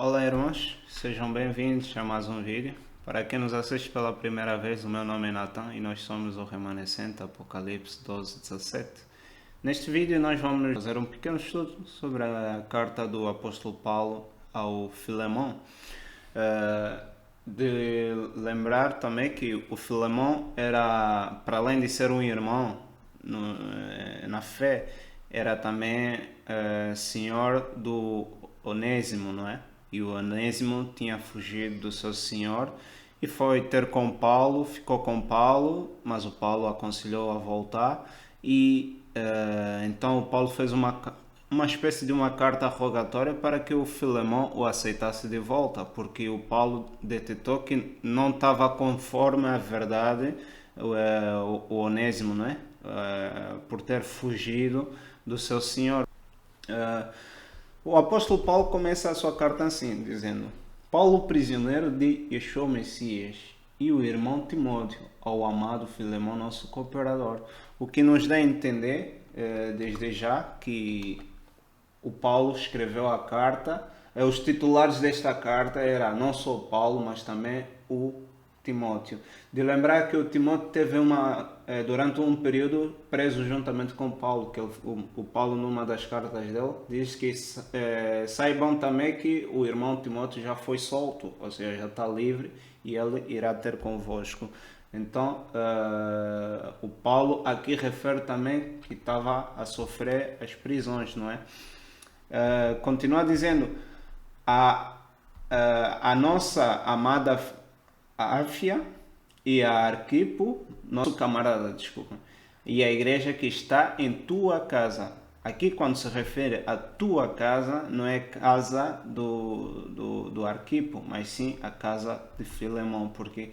Olá irmãos, sejam bem-vindos a mais um vídeo. Para quem nos assiste pela primeira vez, o meu nome é Nathan e nós somos o Remanescente Apocalipse 12:17. Neste vídeo nós vamos fazer um pequeno estudo sobre a carta do apóstolo Paulo ao Filemão. De lembrar também que o Filemão era, para além de ser um irmão na fé, era também senhor do Onésimo, não é? E o Onésimo tinha fugido do seu senhor e foi ter com Paulo, ficou com Paulo, mas o Paulo aconselhou a voltar e então o Paulo fez uma espécie de uma carta rogatória para que o Filemão o aceitasse de volta, porque o Paulo detectou que não estava conforme a verdade o Onésimo, não é? Por ter fugido do seu senhor. O apóstolo Paulo começa a sua carta assim, dizendo: Paulo, prisioneiro de Yeshua Messias, e o irmão Timóteo, ao amado Filemão, nosso cooperador. O que nos dá a entender, desde já, que o Paulo escreveu a carta. Os titulares desta carta eram não só Paulo, mas também o Timóteo. De lembrar que o Timóteo teve durante um período preso juntamente com Paulo, que o Paulo numa das cartas dele diz que saibam também que o irmão Timóteo já foi solto, ou seja, já está livre e ele irá ter convosco. Então, o Paulo aqui refere também que estava a sofrer as prisões, não é? Continua dizendo, a nossa amada Áfia e a Arquipo, nosso camarada, desculpa, e a igreja que está em tua casa. Aqui, quando se refere a tua casa, não é casa do Arquipo, mas sim a casa de Filemão, porque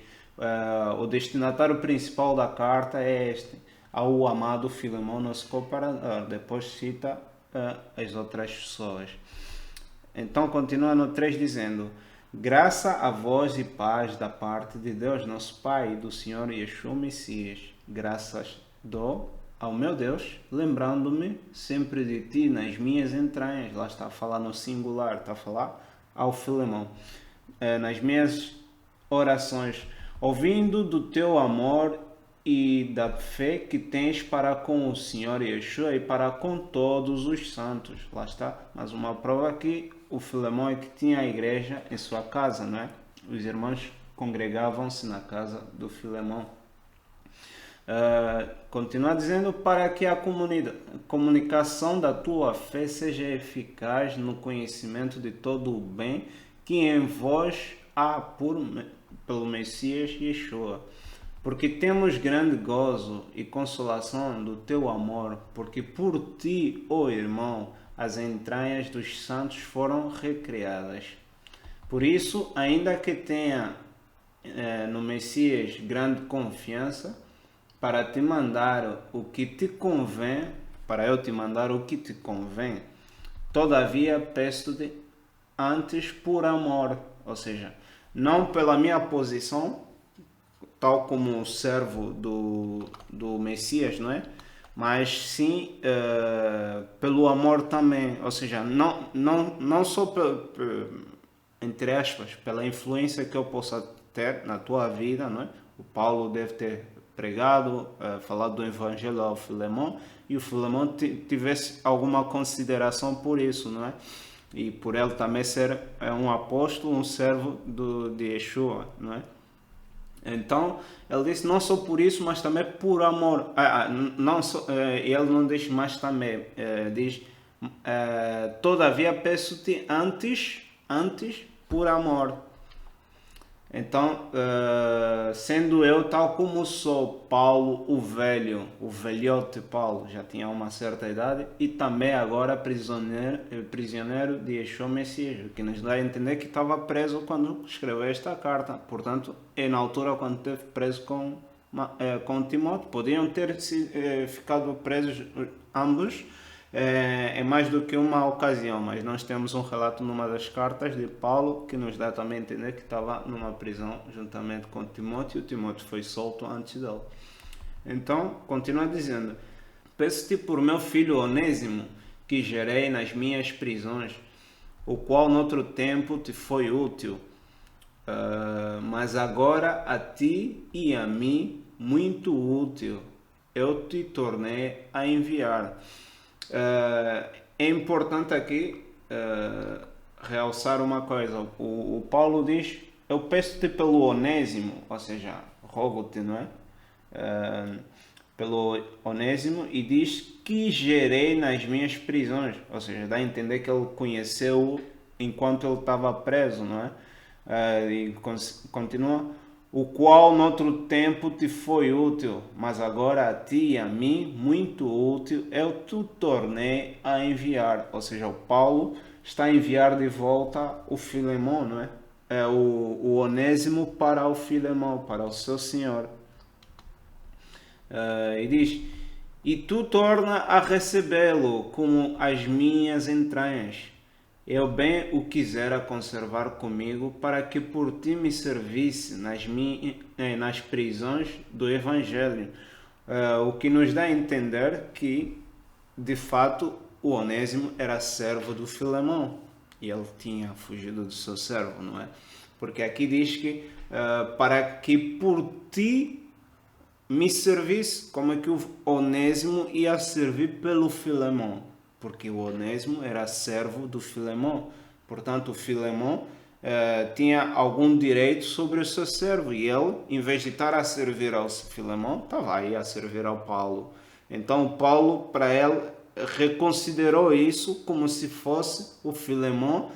o destinatário principal da carta é este, ao amado Filemão, nosso cooperador. Depois cita as outras pessoas. Então continua no 3 dizendo: graça a vós e paz da parte de Deus nosso Pai e do Senhor Yeshua Messias. Graças dou ao meu Deus, lembrando-me sempre de ti nas minhas entranhas. Lá está a falar no singular, está a falar ao Filemão. Nas minhas orações, ouvindo do teu amor e da fé que tens para com o Senhor Yeshua e para com todos os santos. Lá está, mais uma prova que o Filemão é que tinha a igreja em sua casa, não é? Os irmãos congregavam-se na casa do Filemão. Continua dizendo, para que a comunicação da tua fé seja eficaz no conhecimento de todo o bem que em vós há pelo Messias Yeshua. Porque temos grande gozo e consolação do teu amor, porque por ti, ó irmão, as entranhas dos santos foram recriadas. Por isso, ainda que tenha no Messias grande confiança, para te mandar o que te convém, para eu te mandar o que te convém, todavia peço-te antes por amor, ou seja, não pela minha posição, tal como servo do Messias, não é? Mas sim pelo amor também, ou seja, não só entre aspas, pela influência que eu possa ter na tua vida, não é? O Paulo deve ter pregado, falado do evangelho ao Filemão, e o Filemão tivesse alguma consideração por isso, não é? E por ele também ser um apóstolo, um servo de Yeshua, não é? Então, ele disse, não só por isso, mas também por amor. Não só, ele não diz mais também, diz, todavia peço-te antes por amor. Então, sendo eu tal como sou, Paulo o velho, o velhote Paulo, já tinha uma certa idade, e também agora prisioneiro de Yeshua Messias, o que nos dá a entender que estava preso quando escreveu esta carta. Portanto, na altura quando esteve preso com Timóteo, podiam ter ficado presos ambos, é mais do que uma ocasião, mas nós temos um relato numa das cartas de Paulo que nos dá também a entender que estava numa prisão juntamente com Timóteo, e o Timóteo foi solto antes dele. Então, continua dizendo, peço-te por meu filho Onésimo, que gerei nas minhas prisões, o qual noutro tempo te foi útil, mas agora a ti e a mim muito útil, eu te tornei a enviar. É importante aqui realçar uma coisa. O Paulo diz: eu peço-te pelo Onésimo, ou seja, rogo-te, não é? Pelo Onésimo, e diz que gerei nas minhas prisões, ou seja, dá a entender que ele conheceu enquanto ele estava preso, não é? E continua: o qual noutro tempo te foi útil, mas agora a ti e a mim muito útil, eu te tornei a enviar. Ou seja, o Paulo está a enviar de volta o Filemão, não é? O Onésimo para o Filemão, para o seu senhor. E diz: e tu torna a recebê-lo como as minhas entranhas. Eu bem o quisera conservar comigo, para que por ti me servisse nas prisões do Evangelho. O que nos dá a entender que, de fato, o Onésimo era servo do Filemão. E ele tinha fugido do seu servo, não é? Porque aqui diz que para que por ti me servisse, como é que o Onésimo ia servir pelo Filemão? Porque o Onésimo era servo do Filemão. Portanto, o Filemão tinha algum direito sobre o seu servo. E ele, em vez de estar a servir ao Filemão, estava aí a servir ao Paulo. Então, Paulo, para ele, reconsiderou isso como se fosse o Filemão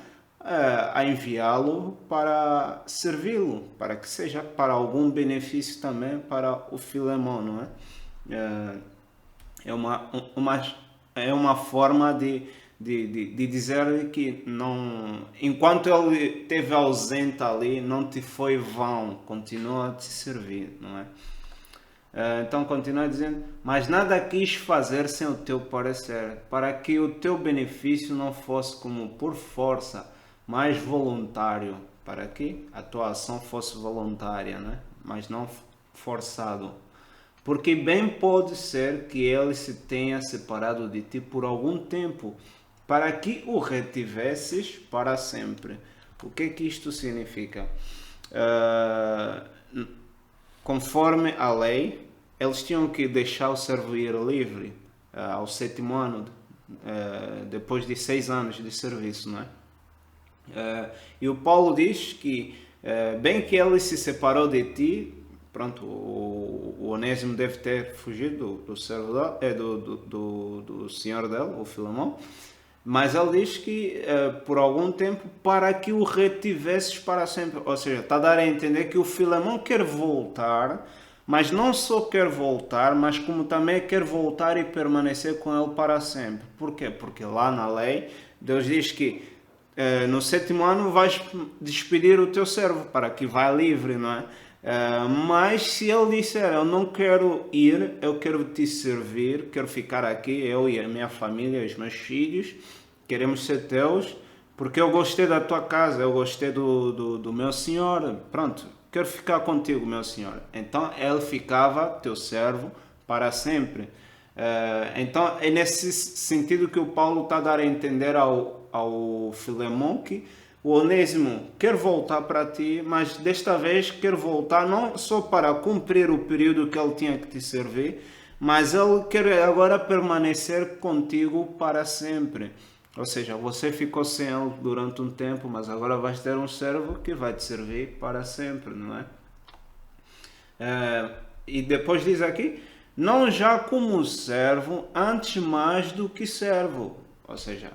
a enviá-lo para servi-lo, para que seja para algum benefício também para o Filemão, não é? É uma forma de dizer que não, enquanto ele esteve ausente ali, não te foi vão, continua a te servir, não é? Então continua dizendo: mas nada quis fazer sem o teu parecer, para que o teu benefício não fosse como por força, mas voluntário, para que a tua ação fosse voluntária, né? Mas não forçado. Porque bem pode ser que ele se tenha separado de ti por algum tempo, para que o retivesses para sempre. O que é que isto significa? Conforme a lei, eles tinham que deixar o servo ir livre ao 7º ano, depois de 6 anos de serviço, não é? E o Paulo diz que, bem que ele se separou de ti, pronto, o Onésimo deve ter fugido do servo do senhor dele, o Filemão, mas ele diz que por algum tempo, para que o retivesses para sempre. Ou seja, está a dar a entender que o Filemão quer voltar, mas não só quer voltar, mas como também quer voltar e permanecer com ele para sempre. Por quê? Porque lá na lei, Deus diz que no 7º ano vais despedir o teu servo para que vá livre, não é? Mas se ele disser: eu não quero ir, eu quero te servir, quero ficar aqui, eu e a minha família, os meus filhos, queremos ser teus, porque eu gostei da tua casa, eu gostei do meu senhor, pronto, quero ficar contigo, meu senhor. Então ele ficava teu servo para sempre. Então é nesse sentido que o Paulo está a dar a entender ao Filemão que o Onésimo quer voltar para ti, mas desta vez quer voltar não só para cumprir o período que ele tinha que te servir, mas ele quer agora permanecer contigo para sempre. Ou seja, você ficou sem ele durante um tempo, mas agora vais ter um servo que vai te servir para sempre, não é? E depois diz aqui: não já como servo, antes mais do que servo. Ou seja,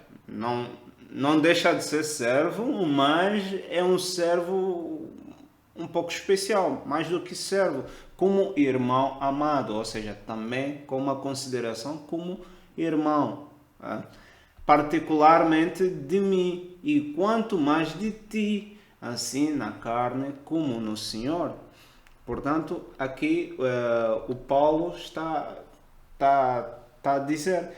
não deixa de ser servo, mas é um servo um pouco especial, mais do que servo, como irmão amado, ou seja, também com uma consideração como irmão, particularmente de mim, e quanto mais de ti, assim na carne como no Senhor. Portanto, aqui o Paulo está a dizer: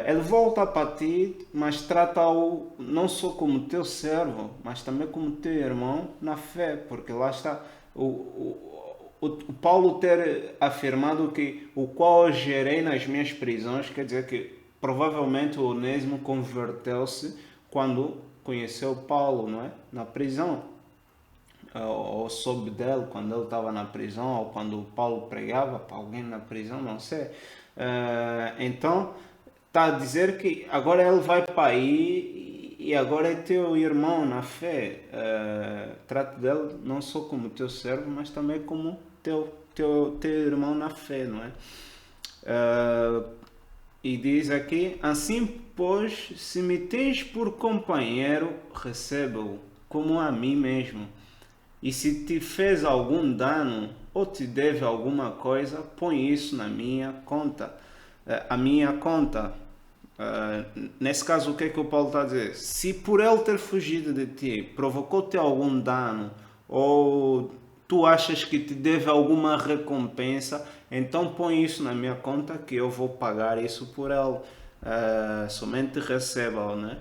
ele volta para ti, mas trata-o não só como teu servo, mas também como teu irmão na fé, porque lá está o Paulo ter afirmado que o qual eu gerei nas minhas prisões, quer dizer que provavelmente o Onésimo converteu-se quando conheceu Paulo, não é? Na prisão, ou soube dele quando ele estava na prisão, ou quando Paulo pregava para alguém na prisão, não sei. Então, está a dizer que agora ele vai para aí e agora é teu irmão na fé. Trata dele não só como teu servo, mas também como teu irmão na fé, não é? E diz aqui: assim, pois, se me tens por companheiro, receba-o como a mim mesmo. E se te fez algum dano ou te deve alguma coisa, põe isso na minha conta. A minha conta. Nesse caso, o que é que o Paulo está a dizer? Se por ele ter fugido de ti provocou-te algum dano ou tu achas que te deve alguma recompensa, então põe isso na minha conta que eu vou pagar isso por ele. Somente receba-o, né?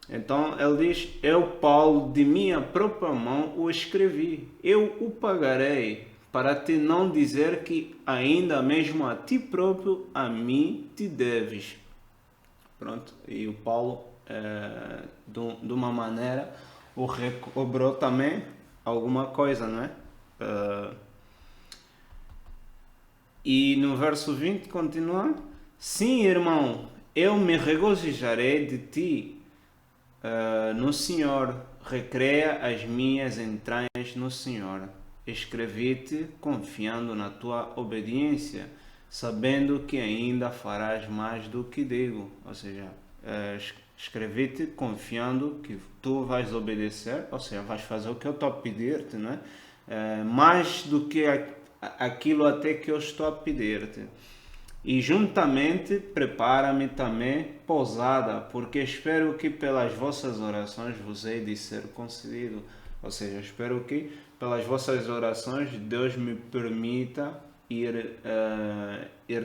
Então ele diz: eu, Paulo, de minha própria mão o escrevi, eu o pagarei, para te não dizer que ainda mesmo a ti próprio, a mim te deves. Pronto, e o Paulo, de uma maneira, o recobrou também alguma coisa, não é? E no verso 20 continua: sim, irmão, eu me regozijarei de ti no Senhor, recreia as minhas entranhas no Senhor. Escrevi-te confiando na tua obediência, sabendo que ainda farás mais do que digo. Ou seja, escrevi-te confiando que tu vais obedecer, ou seja, vais fazer o que eu estou a pedir-te, né? Mais do que aquilo até que eu estou a pedir-te. E juntamente prepara-me também pousada, porque espero que pelas vossas orações vos hei de ser concedido. Ou seja, espero que pelas vossas orações Deus me permita ir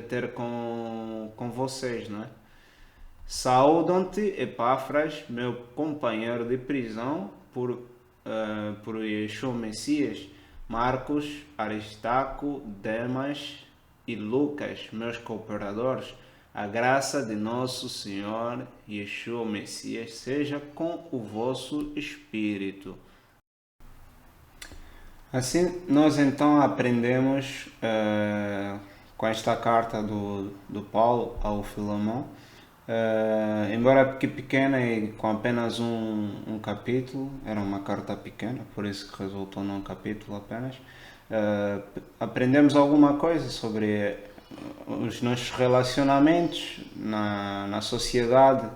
ter com vocês, não é? Saúdam-te, Epáfras, meu companheiro de prisão, por Yeshua Messias, Marcos, Aristarco, Demas e Lucas, meus cooperadores. A graça de nosso Senhor Yeshua Messias seja com o vosso espírito. Assim, nós então aprendemos com esta carta do Paulo ao Filemão, embora pequena e com apenas um capítulo, era uma carta pequena, por isso que resultou num capítulo apenas. Aprendemos alguma coisa sobre os nossos relacionamentos na sociedade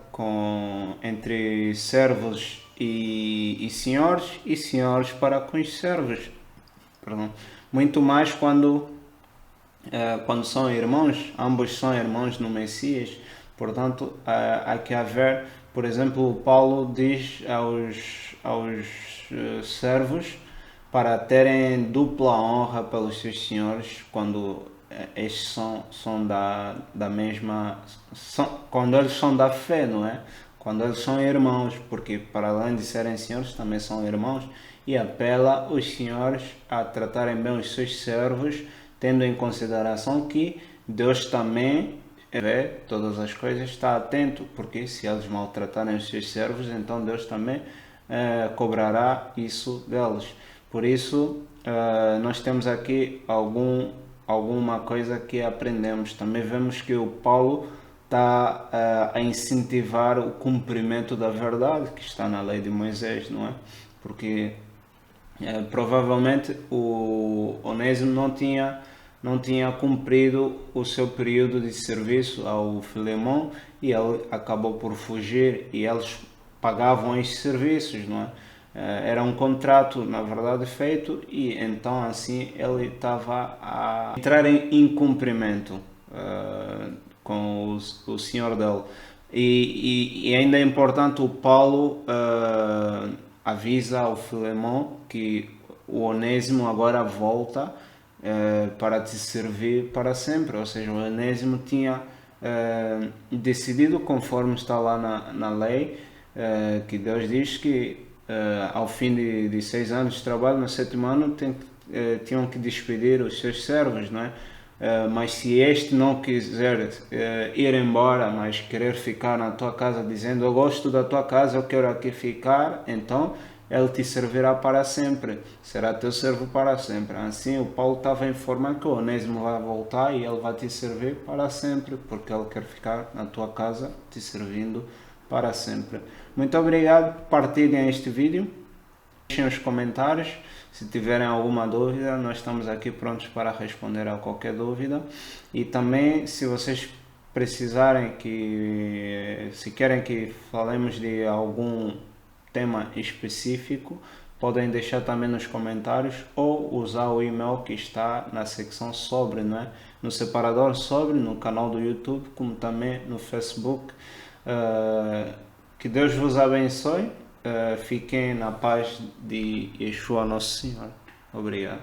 entre servos e senhores para com os servos. Perdão. Muito mais quando são irmãos, ambos são irmãos no Messias. Portanto, há que haver, por exemplo, Paulo diz aos servos para terem dupla honra pelos seus senhores quando estes são da mesma, quando eles são da fé, não é? Quando eles são irmãos, porque para além de serem senhores também são irmãos, e apela os senhores a tratarem bem os seus servos, tendo em consideração que Deus também vê todas as coisas, está atento, porque se eles maltratarem os seus servos, então Deus também cobrará isso deles. Por isso, nós temos aqui alguma coisa que aprendemos. Também vemos que o Paulo está a incentivar o cumprimento da verdade que está na lei de Moisés, não é? Porque provavelmente o Onésimo não tinha cumprido o seu período de serviço ao Filemão e ele acabou por fugir e eles pagavam estes serviços, não é? Era um contrato, na verdade, feito e então assim ele estava a entrar em incumprimento com o senhor dele. E ainda é importante, o Paulo avisa ao Filemão que o Onésimo agora volta para te servir para sempre. Ou seja, o Onésimo tinha decidido, conforme está lá na lei, que Deus diz que ao fim de 6 anos de trabalho, no 7º ano tinham que despedir os seus servos, não é? Mas se este não quiser ir embora, mas querer ficar na tua casa dizendo eu gosto da tua casa, eu quero aqui ficar, então ele te servirá para sempre, será teu servo para sempre. Assim o Paulo estava a informar que o Onésimo vai voltar e ele vai te servir para sempre, porque ele quer ficar na tua casa te servindo para sempre. Muito obrigado, partilhem este vídeo, deixem os comentários. Se tiverem alguma dúvida, nós estamos aqui prontos para responder a qualquer dúvida. E também, se vocês precisarem se querem que falemos de algum tema específico, podem deixar também nos comentários ou usar o e-mail que está na secção sobre, né? No separador sobre, no canal do YouTube, como também no Facebook. Que Deus vos abençoe. Fiquem na paz de Yeshua Nosso Senhor. Obrigado.